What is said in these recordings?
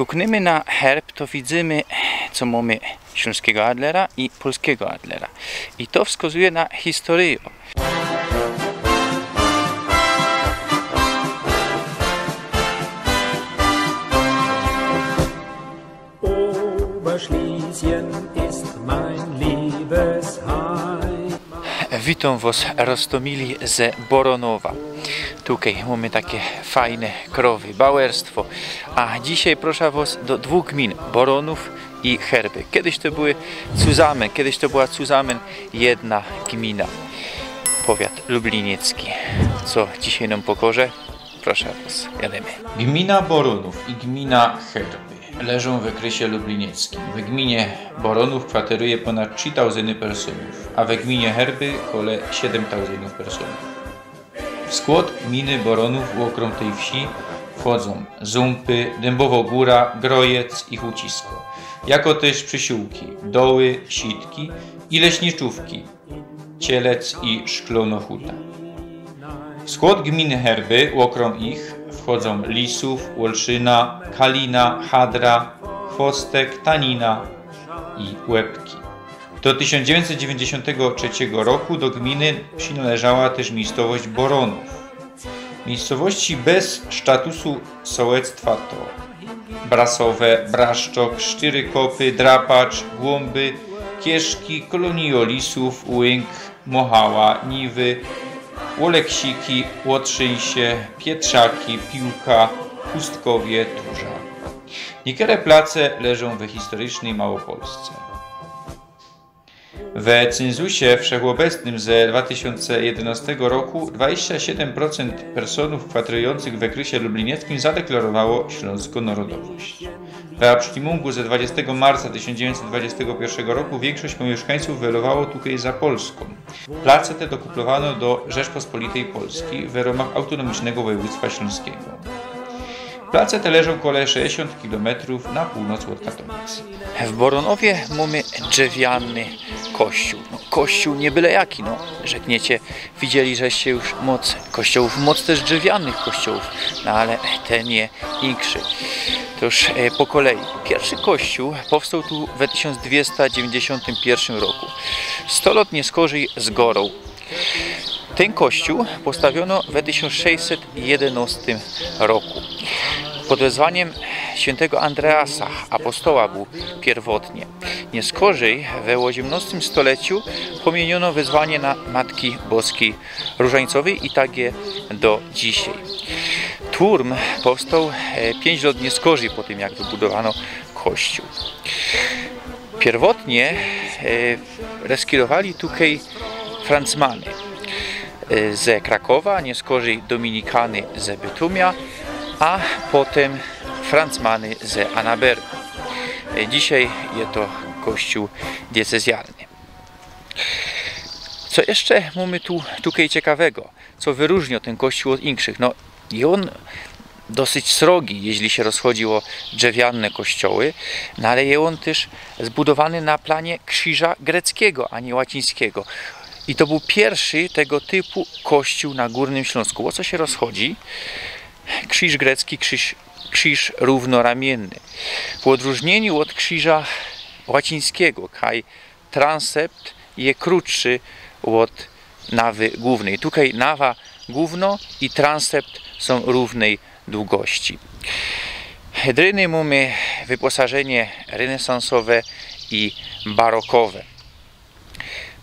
kukniemy na herb, to widzimy, co mamy śląskiego Adlera i polskiego Adlera. I to wskazuje na historię. Witam Was, Rostomili ze Boronowa. Tutaj mamy takie fajne krowy, bauerstwo. A dzisiaj proszę Was do dwóch gmin, Boronów i Herby. Kiedyś to były zusammen, kiedyś to była zusammen jedna gmina. Powiat lubliniecki. Co dzisiaj nam pokaże? Proszę Was, jademy. Gmina Boronów i gmina Herby leżą w okresie lublinieckim. W gminie Boronów kwateruje ponad 3000 personów, a w gminie Herby około 7000 personów. W skład gminy Boronów w okrom tej wsi wchodzą Zumpy, Dębowogóra, Grojec i Hucisko, jako też przysiłki, Doły, Sitki i leśniczówki, Cielec i Szklonohuta. W skład gminy Herby w okrom ich wchodzą Lisów, Wolszyna, Kalina, Hadra, Chwostek, Tanina i Łebki. Do 1993 roku do gminy przynależała też miejscowość Boronów. Miejscowości bez statusu sołectwa to Brasowe, Braszczok, Szczyrykopy, Drapacz, Głąby, Kieszki, Kolonio Lisów, Łynk, Mochała, Niwy, Łoleksiki, Łotrzyńsie, Pietrzaki, Piłka, Pustkowie, Turza. Niektóre place leżą w historycznej Małopolsce. W cenzusie wszechobecnym ze 2011 roku 27% personów kwaterujących w okresie lublinieckim zadeklarowało śląską narodowość. W absztymungu ze 20 marca 1921 roku większość mieszkańców wylowało tutaj za Polską. Place te dokuplowano do Rzeczpospolitej Polskiej w ramach autonomicznego województwa śląskiego. Place te leżą około 60 km na północ od Katowic. W Boronowie mamy drzewiany kościół. Kościół nie byle jaki, rzekniecie, widzieli, żeście już moc kościołów, moc też drzewianych kościołów, ale ten jest większy. To już po kolei. Pierwszy kościół powstał tu w 1291 roku. 100 lat nie skorzej z gorą. Ten kościół postawiono w 1611 roku. Pod wezwaniem świętego Andreasa, apostoła był pierwotnie. Nie skorzej we XVIII stuleciu pomieniono wezwanie na Matki Boskiej Różańcowej i tak je do dzisiaj. Turm powstał 5 lat nie skorzej po tym, jak wybudowano kościół. Pierwotnie reskirowali tutaj Francmany ze Krakowa, nie skorzej Dominikany ze Bytumia, a potem Francmany ze Anaberu. Dzisiaj jest to kościół diecezjalny. Co jeszcze mamy tutaj ciekawego? Co wyróżnia ten kościół od innych? I on dosyć srogi, jeśli się rozchodzi o drzewiane kościoły, ale jest on też zbudowany na planie krzyża greckiego, a nie łacińskiego. I to był pierwszy tego typu kościół na Górnym Śląsku. O co się rozchodzi? Krzyż grecki, krzyż równoramienny. W odróżnieniu od krzyża łacińskiego, kaj transept jest krótszy od nawy głównej. Tutaj nawa główno i transept są równej długości. Dryny mamy wyposażenie renesansowe i barokowe.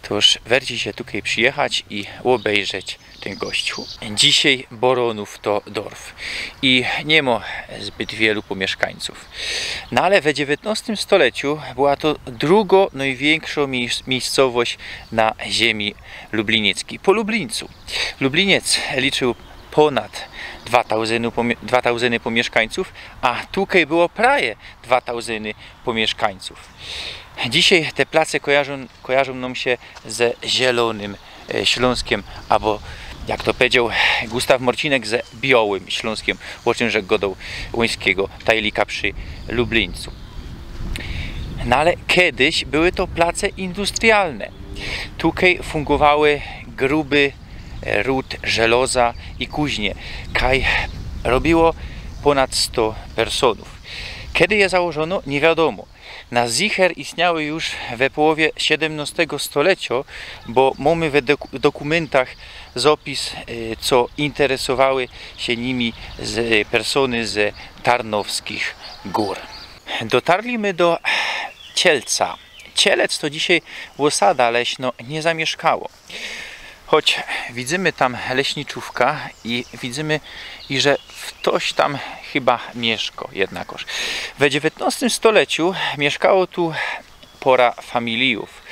To już werci się tutaj przyjechać i obejrzeć ten kościół. Dzisiaj Boronów to dorf i nie ma zbyt wielu pomieszkańców. Ale w XIX stuleciu była to druga największa miejscowość na ziemi lublinieckiej. Po Lublińcu. Lubliniec liczył ponad 2000 pomieszkańców, a tutaj było prawie 2000 pomieszkańców. Dzisiaj te place kojarzą nam się ze Zielonym Śląskiem, albo jak to powiedział Gustaw Morcinek, ze Białym Śląskiem, o czym rzekł godał łońskiego tajlika przy Lublińcu. Ale kiedyś były to place industrialne. Tutaj fungowały gruby ród żelaza i kuźnie, kaj robiło ponad 100 personów. Kiedy je założono? Nie wiadomo. Na Zicher istniały już we połowie XVII stulecia, bo mamy w dokumentach zapis, co interesowały się nimi persony z Tarnowskich Gór. Dotarliśmy do Cielca. Cielec to dzisiaj osada leśno nie zamieszkało. Choć widzimy tam leśniczówka i widzimy, że ktoś tam chyba mieszka jednakoż. W XIX stuleciu mieszkało tu pora familiów,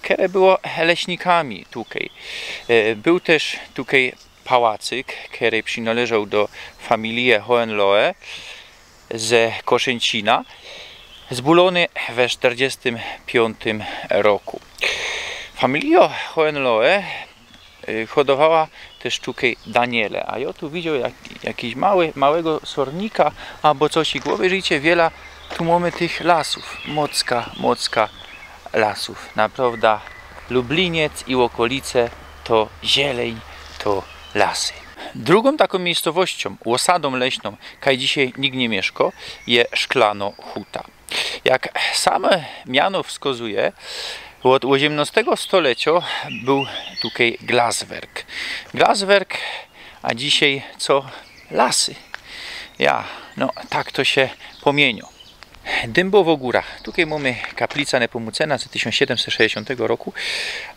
które było leśnikami tutaj. Był też tutaj pałacyk, który przynależał do familii Hohenlohe z Koszęcina, zbulony we 1945 roku. Familia Hohenlohe hodowała też tutaj Daniele, a ja tu widział jakiś małego sornika albo coś i głowy życie wiele. Tu mamy tych lasów, mocka lasów. Naprawdę Lubliniec i okolice to zieleń, to lasy. Drugą taką miejscowością, osadą leśną, kaj dzisiaj nikt nie mieszka, jest Szklano Huta. Jak same miano wskazuje, od XVIII stulecia był tutaj Glaswerk. Glaswerk, a dzisiaj co? Lasy. No tak to się pomieniło. Dębowa Góra. Tutaj mamy kaplicę Nepomucena z 1760 roku.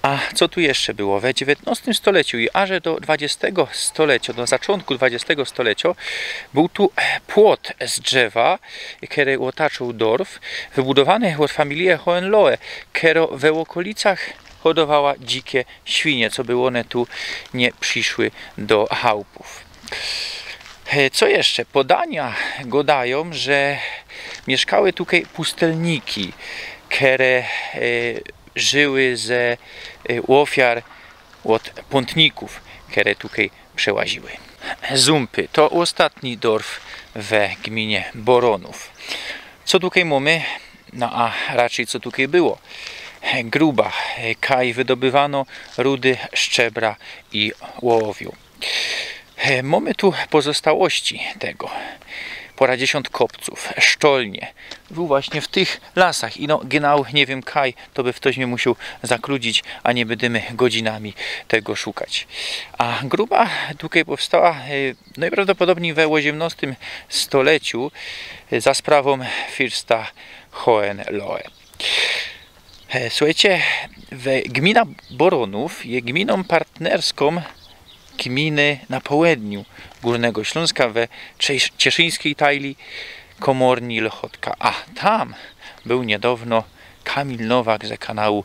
A co tu jeszcze było? W XIX stuleciu i aż do XX stulecia, do zaczątku XX stulecia był tu płot z drzewa, który otaczał dorf, wybudowany od familii Hohenlohe, która w okolicach hodowała dzikie świnie, co by one tu nie przyszły do chałupów. Co jeszcze? Podania gadają, że mieszkały tutaj pustelniki, które żyły ze ofiar od pątników, które tutaj przełaziły. Zumpy to ostatni dorf w gminie Boronów. Co tutaj mamy? No a raczej co tutaj było? Gruba, kaj wydobywano rudy szczebra i ołowiu. Mamy tu pozostałości tego. Poradziesiąt kopców, szczolnie. Był właśnie w tych lasach i no genau nie wiem kaj, to by ktoś mnie musiał zakludzić, a nie będziemy godzinami tego szukać. A gruba tutaj powstała najprawdopodobniej we XVIII stuleciu za sprawą fürsta Hohenlohe. Słuchajcie, gmina Boronów jest gminą partnerską gminy na południu Górnego Śląska we Cieszyńskiej Tajli, Komorni, Lochotka. A tam był niedawno Kamil Nowak ze kanału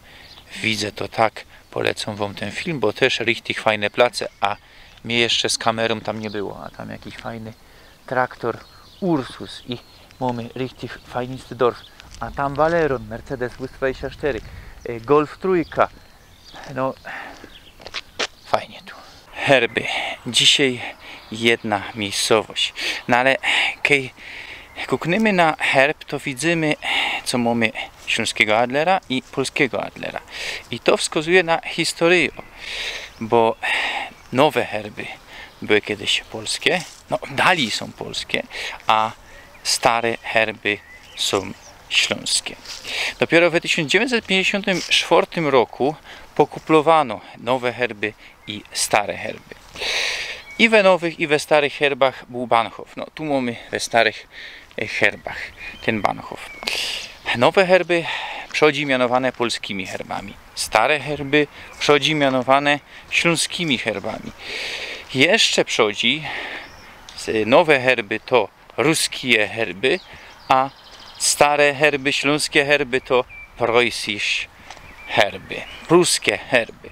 Widzę to tak. Polecam wam ten film, bo też richtig fajne place, a mnie jeszcze z kamerą tam nie było. A tam jakiś fajny traktor Ursus i mamy richtig fajnisty dorf. A tam Valeron, Mercedes W24, Golf trójka. No, fajnie tu. Herby. Dzisiaj jedna miejscowość. No ale kiedy kukniemy na herb, to widzimy, co mamy śląskiego Adlera i polskiego Adlera. I to wskazuje na historię, bo nowe herby były kiedyś polskie, no dalej są polskie, a stare herby są śląskie. Dopiero w 1954 roku pokuplowano nowe herby i stare herby. I we nowych, i we starych herbach był Banchow. No tu mamy we starych herbach ten Banchow. Nowe herby przodzi mianowane polskimi herbami. Stare herby przodzi mianowane śląskimi herbami. Jeszcze przodzi nowe herby to ruskie herby, a stare herby, śląskie herby to preußische herby, pruskie herby.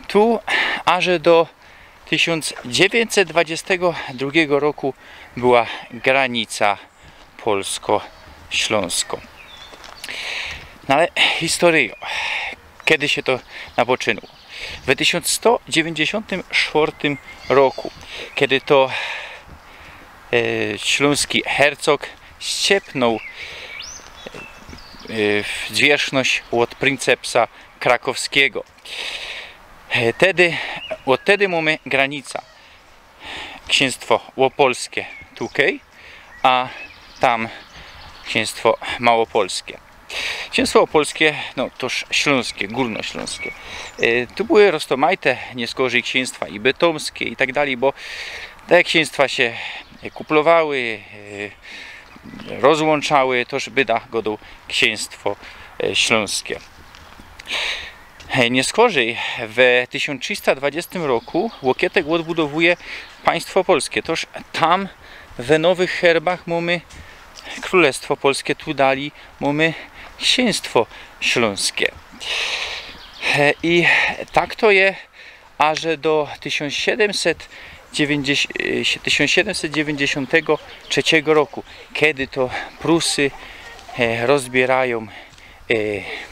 Tu aż do 1922 roku była granica polsko-śląska. No ale historia, kiedy się to napoczynało? W 1194 roku, kiedy to śląski hercog ściepnął zwierzchność od princepsa krakowskiego. Od wtedy mamy granica. Księstwo łopolskie tutaj, a tam księstwo małopolskie. Księstwo opolskie, no toż śląskie, górnośląskie. Tu były roztomajte nieskorzy księstwa i bytomskie i tak dalej, bo te księstwa się kuplowały, rozłączały, toż byda godą księstwo śląskie. Nieskorzej w 1320 roku Łokietek odbudowuje państwo polskie. Toż tam w nowych herbach mamy Królestwo Polskie, tu dali mamy księstwo śląskie. I tak to je, aż do 1793 roku, kiedy to Prusy rozbierają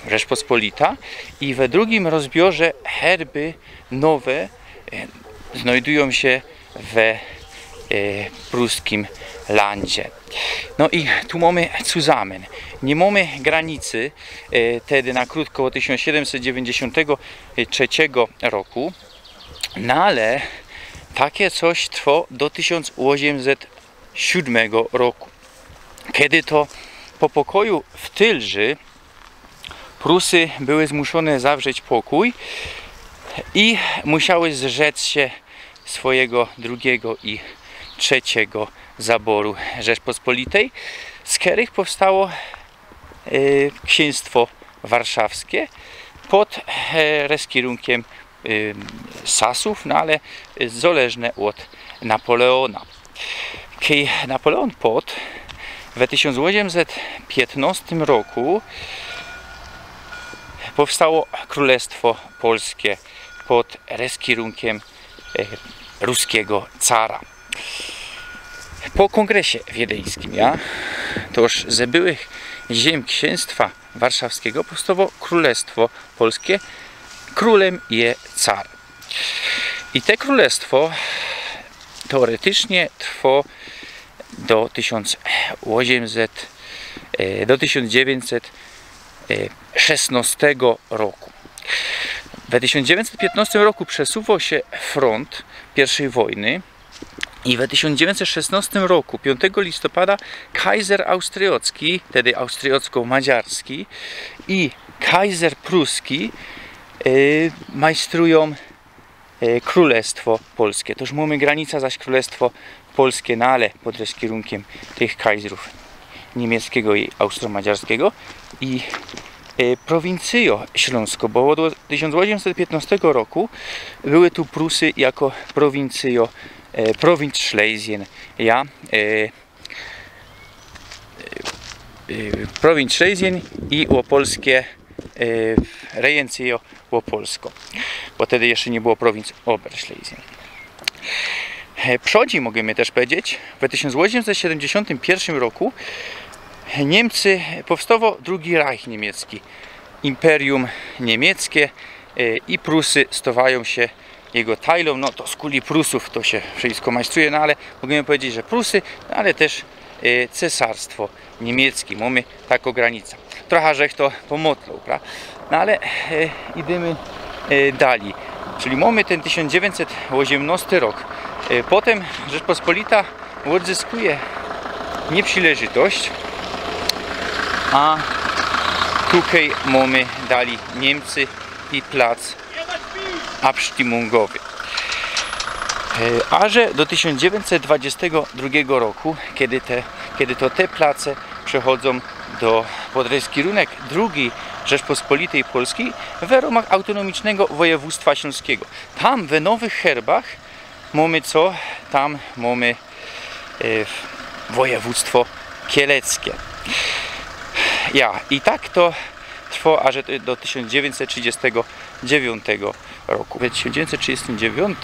Rzeczpospolita i we drugim rozbiorze herby nowe znajdują się w pruskim landzie. No i tu mamy zusammen. Nie mamy granicy wtedy na krótko od 1793 roku, no ale takie coś trwa do 1807 roku. Kiedy to po pokoju w Tylży Prusy były zmuszone zawrzeć pokój i musiały zrzec się swojego drugiego i trzeciego zaboru Rzeczpospolitej, z których powstało księstwo warszawskie pod kierunkiem Sasów, no ale zależne od Napoleona. Kiedy Napoleon padł w 1815 roku, powstało Królestwo Polskie pod kierunkiem ruskiego cara. Po kongresie wiedeńskim, toż ze byłych ziem księstwa warszawskiego powstało Królestwo Polskie, królem je car. I te królestwo teoretycznie trwa do 1916 roku. W 1915 roku przesuwał się front I wojny i w 1916 roku, 5 listopada, kaiser austriacki, wtedy austriacko-madziarski i kaiser pruski majstrują Królestwo Polskie. Toż mamy granica zaś Królestwo Polskie, no ale pod kierunkiem tych kaiserów niemieckiego i austro-madziarskiego i prowincjo śląsko, bo od 1815 roku były tu Prusy jako prowincjo, prowinc Schlesien, prowinc Schlesien i łopolskie rejencjo łopolsko, bo wtedy jeszcze nie było prowinc Oberschlesien. Przodzi możemy też powiedzieć, w 1871 roku Niemcy powstało II Reich niemiecki, Imperium niemieckie i Prusy stawają się jego tajlą. No to z kuli Prusów to się wszystko majstruje, no ale możemy powiedzieć, że Prusy, no ale też cesarstwo niemieckie. Mamy taką granicę. Trochę żech to pomotloł, prawda? No ale idziemy dalej. Czyli mamy ten 1918 rok. Potem Rzeczpospolita odzyskuje nieprzynależność, a tutaj mamy dali Niemcy i plac abstimmунgowy. Aż do 1922 roku, kiedy to te place przechodzą pod kierunek II Rzeczpospolitej Polskiej w ramach autonomicznego województwa śląskiego. Tam w nowych herbach mamy co? Tam mamy województwo kieleckie. I tak to trwa aż do 1939 roku. W 1939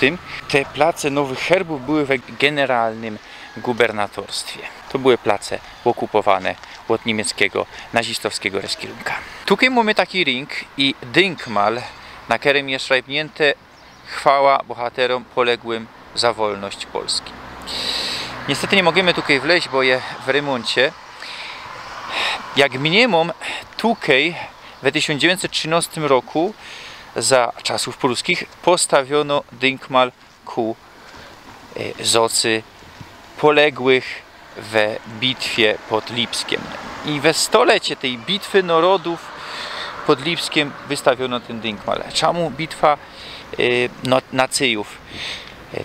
te place nowych herbów były w generalnym gubernatorstwie. To były place okupowane od niemieckiego nazistowskiego kierunka. Tutaj mamy taki ring i dynkmal, na którym jest szrajbnięte chwała bohaterom poległym za wolność Polski. Niestety nie możemy tutaj wleźć, bo je w remoncie. Jak mniemam, tutaj w 1913 roku za czasów pruskich postawiono dynkmal ku zocy poległych we bitwie pod Lipskiem. I we stolecie tej bitwy narodów pod Lipskiem wystawiono ten dynkmal. Czemu bitwa nacyjów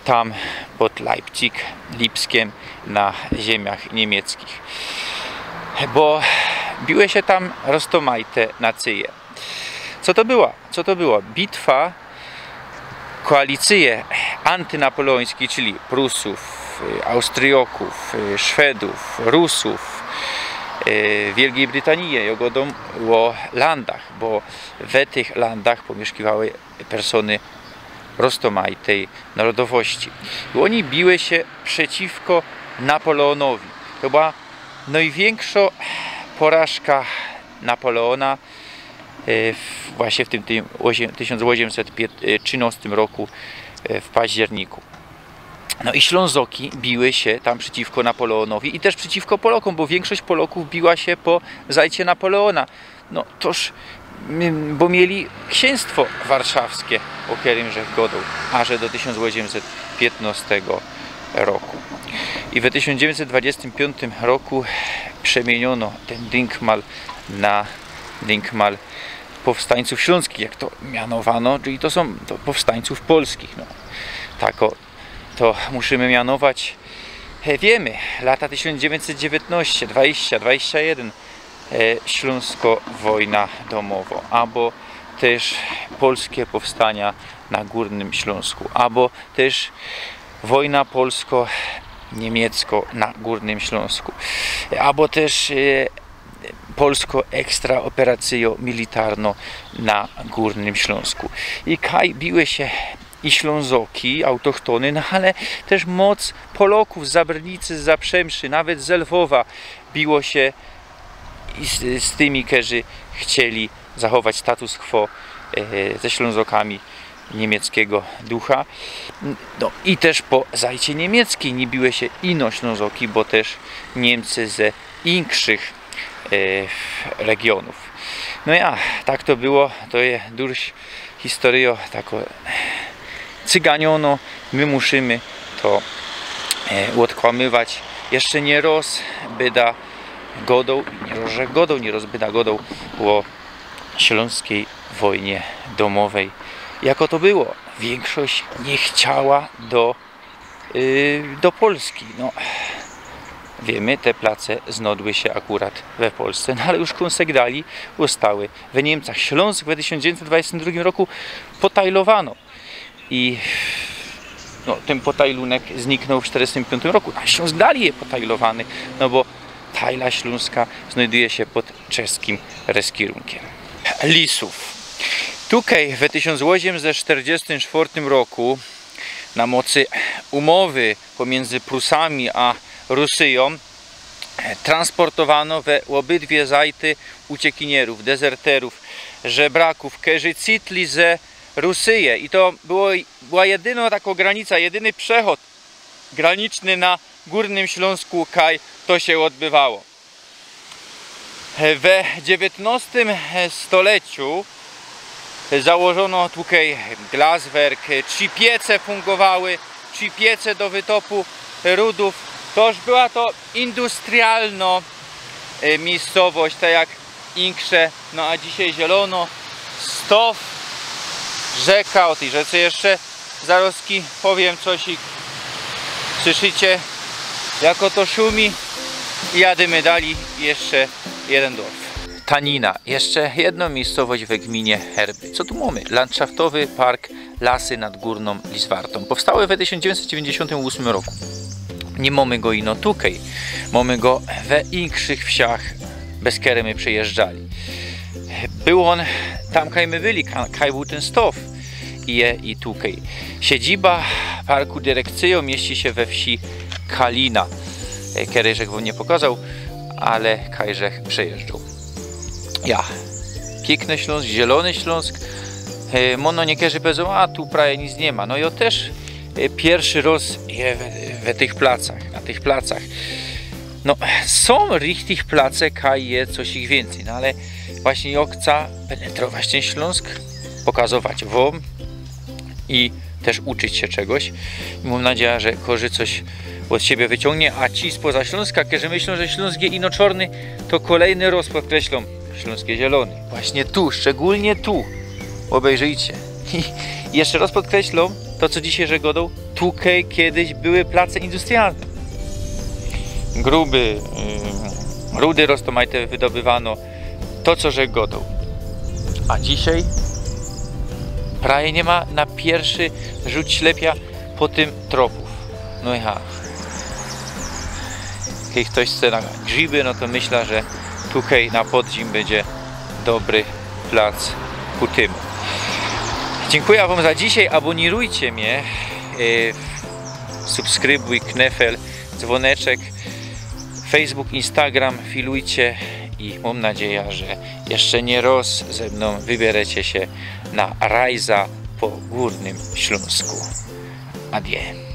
tam pod Leipzig, Lipskiem na ziemiach niemieckich? Bo biły się tam roztomajte nacyje. Co to była? Co to było? Bitwa, koalicje antynapoleońskie, czyli Prusów, Austrioków, Szwedów, Rusów, Wielkiej Brytanii i o landach, bo w tych landach pomieszkiwały persony roztomajtej narodowości. I oni biły się przeciwko Napoleonowi. To była największa porażka Napoleona właśnie w tym 1813 roku w październiku. No i Ślązoki biły się tam przeciwko Napoleonowi i też przeciwko Polakom, bo większość Polaków biła się po zajcie Napoleona. No toż, bo mieli księstwo warszawskie, o którym żech godał, aż do 1815 roku. I w 1925 roku przemieniono ten dynkmal na dynkmal powstańców śląskich, jak to mianowano, czyli to są powstańców polskich. No, tak to musimy mianować. Wiemy, lata 1919, 20, 21, Śląsko-wojna domowa, albo też polskie powstania na Górnym Śląsku, albo też wojna polsko-niemiecko na Górnym Śląsku, albo też polsko-ekstraoperacyjo-militarno na Górnym Śląsku. I kaj biły się i Ślązoki, autochtony, no ale też moc Polaków z Zabrnicy, z Zaprzemszy, nawet z Lwowa biło się z tymi, którzy chcieli zachować status quo ze Ślązokami niemieckiego ducha. No i też po zajcie niemieckiej nie biły się ino Ślązoki, bo też Niemcy ze inkszych regionów. No ja, tak to było, to jest durś historio tako cyganiono, my musimy to odkłamywać. Jeszcze nie roz byda godą, nie roz byda godą o śląskiej wojnie domowej. Jako to było? Większość nie chciała do Polski. No, wiemy, te place znodły się akurat we Polsce, no ale już konsegrali zostały w Niemcach. Śląsk w 1922 roku potajlowano i no, ten potajlunek zniknął w 1945 roku, a Śląsk dalej jest potajlowany, no bo tajla śląska znajduje się pod czeskim reskierunkiem. Lisów. Tutaj w 1844 roku na mocy umowy pomiędzy Prusami a Rusyją transportowano we obydwie zajty uciekinierów, dezerterów, żebraków, którzy citli ze Rusyję. I to była jedyna taka granica, jedyny przechód graniczny na Górnym Śląsku, kaj to się odbywało. W XIX stuleciu założono tutaj Glaswerk, 3 piece fungowały, 3 piece do wytopu rudów. Toż była to industrialna miejscowość, tak jak Inkrze, no a dzisiaj zielono, Stow, rzeka, o tej rzece jeszcze zaroski powiem coś i słyszycie, jako to szumi i jadymy dalej jeszcze jeden dorf. Tanina, jeszcze jedną miejscowość we gminie Herby. Co tu mamy? Landschaftowy park Lasy nad Górną Liswartą. Powstały w 1998 roku. Nie mamy go ino tukej, mamy go we inkszych wsiach, bez których my przejeżdżali. Był on tam, kaj my byli, kaj był ten Stow i tukej. Siedziba parku dyrekcyjo mieści się we wsi Kalina. Kiedyżek wam nie pokazał, ale kajżech przejeżdżał. Ja, piękny Śląsk, zielony Śląsk, mono niekierzy powiedzą, a tu prawie nic nie ma. No i też pierwszy raz je we tych placach, na tych placach. No, są richtig place, kaj je coś ich więcej, no ale właśnie ja chcę penetrować ten Śląsk, pokazywać wam i też uczyć się czegoś. I mam nadzieję, że korzy coś od siebie wyciągnie, a ci spoza Śląska, którzy myślą, że śląskie ino czarny, to kolejny roz podkreślą śląskie zielony. Właśnie tu, szczególnie tu, obejrzyjcie. I jeszcze raz podkreślą to, co dzisiaj żegodą, tutaj kiedyś były place industrialne. Gruby, rudy roztomajte wydobywano, to co żegodą. A dzisiaj prawie nie ma na pierwszy rzut ślepia po tym tropów. No i jeśli ktoś chce na grzyby, no to myślę, że tutaj na podzim będzie dobry plac ku tym. Dziękuję wam za dzisiaj, abonirujcie mnie, subskrybuj, knefel, dzwoneczek, Facebook, Instagram, filujcie i mam nadzieję, że jeszcze nie raz ze mną wybierecie się na rajza po Górnym Śląsku. Adieu.